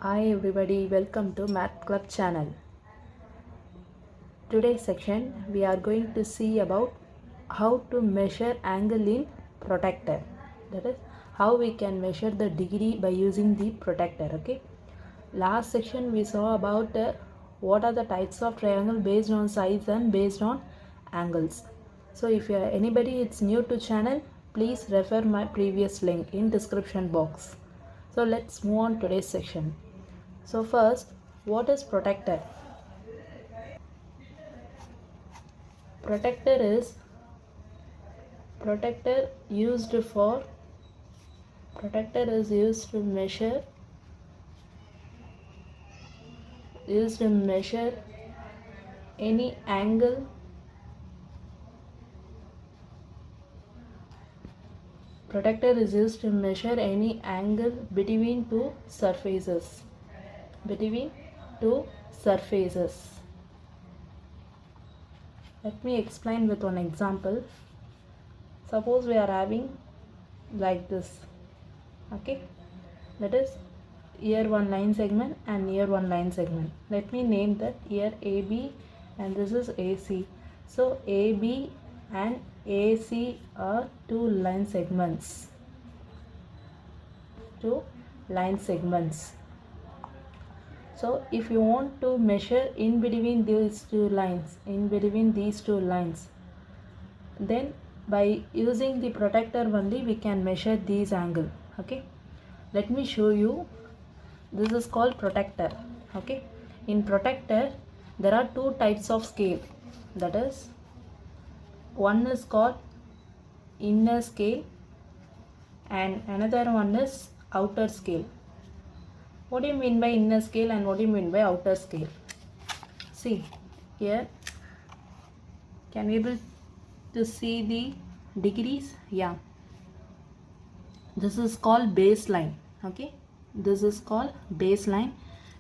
Hi everybody, welcome to Math Club channel. Today's section we are going to see about how to measure angle in protractor. That is how we can measure the degree by using the protractor. Okay. Last section we saw about what are the types of triangle based on size and based on angles. So if you are anybody it's new to channel, please refer my previous link in description box. So let's move on today's section. So first, what is protractor? Protractor is used for protractor is used to measure any angle protractor is used to measure any angle between two surfaces. Let me explain with one example. Suppose we are having like this. Okay, that is here one line segment and here one line segment. Let me name that here AB and this is AC. So AB and AC are two line segments. So if you want to measure in between these two lines, then by using the protractor only we can measure these angle. Okay, let me show you. This is called protractor. Okay, in protractor there are two types of scale. That is, one is called inner scale and another one is outer scale. What do you mean by inner scale and what do you mean by outer scale? See here, can you able to see the degrees? Yeah, this is called baseline. Okay, this is called baseline.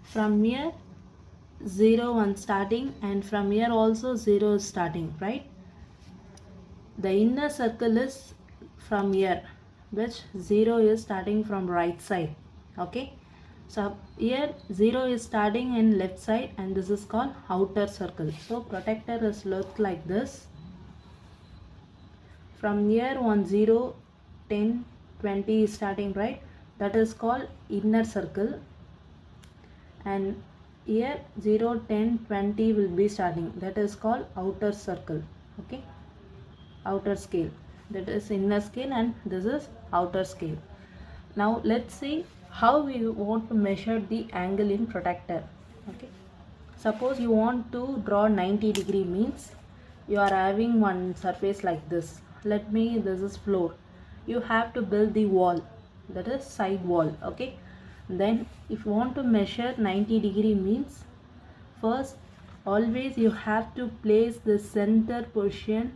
From here 0 1 starting and from here also 0 is starting, right? The inner circle is from here, which 0 is starting from right side. Okay, so here 0 is starting in left side and this is called outer circle. So protractor is looked like this. From here 1 0 10 20 is starting, right? That is called inner circle, and here 0 10 20 will be starting, that is called outer circle. Okay, outer scale. That is inner scale and this is outer scale. Now let's see how we want to measure the angle in protractor. Okay, suppose you want to draw 90 degree, means you are having one surface like this. This is floor. You have to build the wall, that is side wall. Okay, then if you want to measure 90 degree, means first always you have to place the center position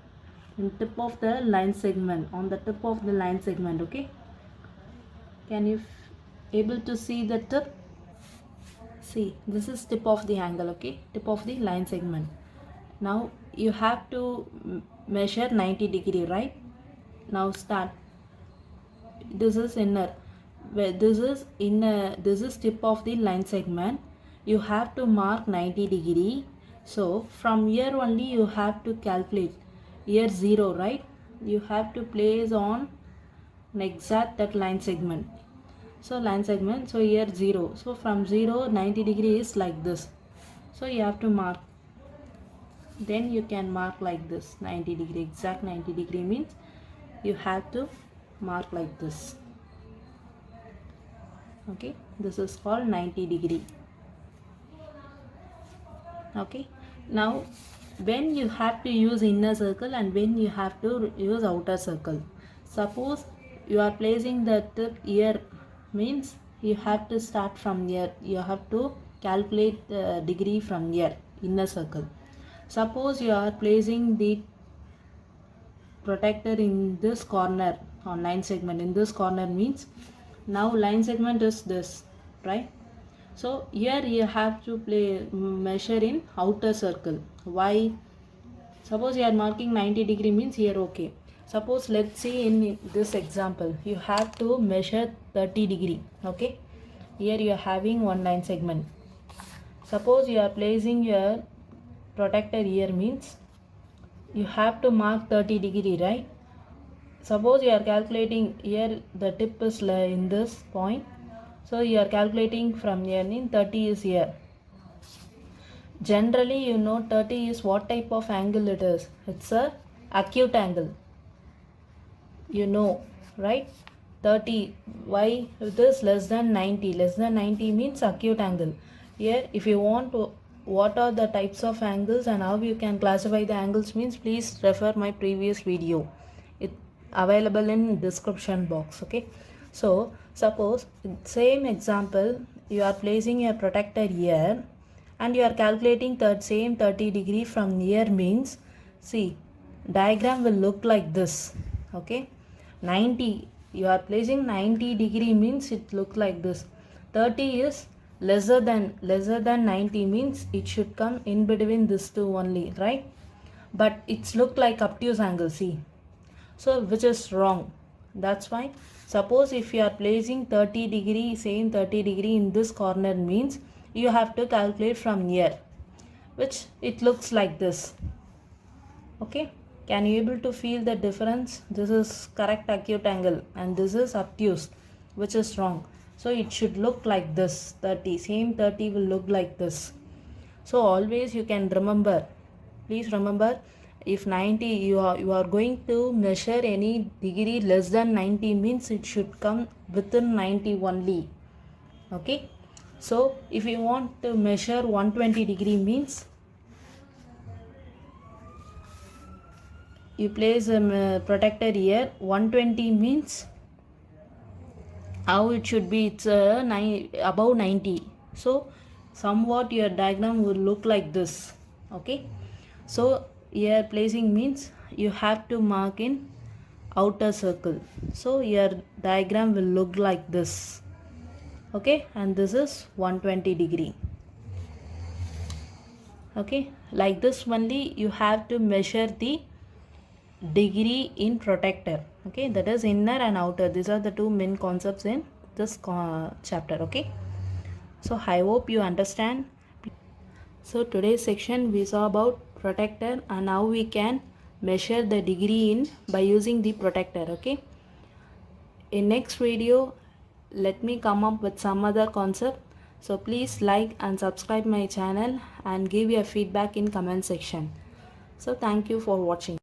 in tip of the line segment, on the tip of the line segment. Okay, can you able to see the tip? See, this is tip of the angle. Okay, tip of the line segment. Now you have to measure 90 degree, right? Now start. This is inner, where this is tip of the line segment. You have to mark 90 degree. So from here only you have to calculate. Here 0, right? You have to place on an exact that line segment. So line segment, so here 0. So from 0 90 degree is like this. So you have to mark. Then you can mark like this 90 degree. Exact 90 degree means you have to mark like this. Okay, this is called 90 degree. Okay, now when you have to use inner circle and when you have to use outer circle. Suppose you are placing the tip here, means you have to start from here. You have to calculate the degree from here, inner circle. Suppose you are placing the protractor in this corner on line segment, in this corner, means now line segment is this, right? So here you have to measure in outer circle. Why? Suppose you are marking 90 degree, means here. Okay, suppose let's see in this example you have to measure 30 degree. Okay, here you are having one line segment. Suppose you are placing your protector here means you have to mark 30 degree, right? Suppose you are calculating here, the tip is in this point, so you are calculating from here in 30 is here. Generally, you know 30 is what type of angle it is. It's a acute angle. You know, right? 30. Why it is less than 90? Less than 90 means acute angle. Here, if you want to, what are the types of angles and how you can classify the angles means, please refer my previous video. It available in description box. Okay. So suppose same example, you are placing a protector here and you are calculating that same 30 degree from here means, see, diagram will look like this. Okay, 90, you are placing 90 degree means it look like this. 30 is lesser than 90 means it should come in between this two only, right? But it's look like obtuse angle, see, so which is wrong. That's why suppose if you are placing 30 degree, same 30 degree in this corner means you have to calculate from here, which it looks like this. Okay, can you able to feel the difference? This is correct acute angle and this is obtuse, which is wrong. So it should look like this. 30, same 30 will look like this. So always you can remember, please remember, if 90 you are going to measure any degree less than 90 means it should come within 90 only. Okay, so if you want to measure 120 degree means you place a protector here. 120 means how it should be, it's above 90, so somewhat your diagram will look like this. Okay, so here placing means you have to mark in outer circle, so your diagram will look like this. Okay, and this is 120 degree. Okay, like this only you have to measure the degree in protector. Okay, that is inner and outer. These are the two main concepts in this chapter. Okay, so I hope you understand. So today's section we saw about protector and how we can measure the degree in by using the protector. Okay, in next video let me come up with some other concept. So please like and subscribe my channel and give your feedback in comment section. So thank you for watching.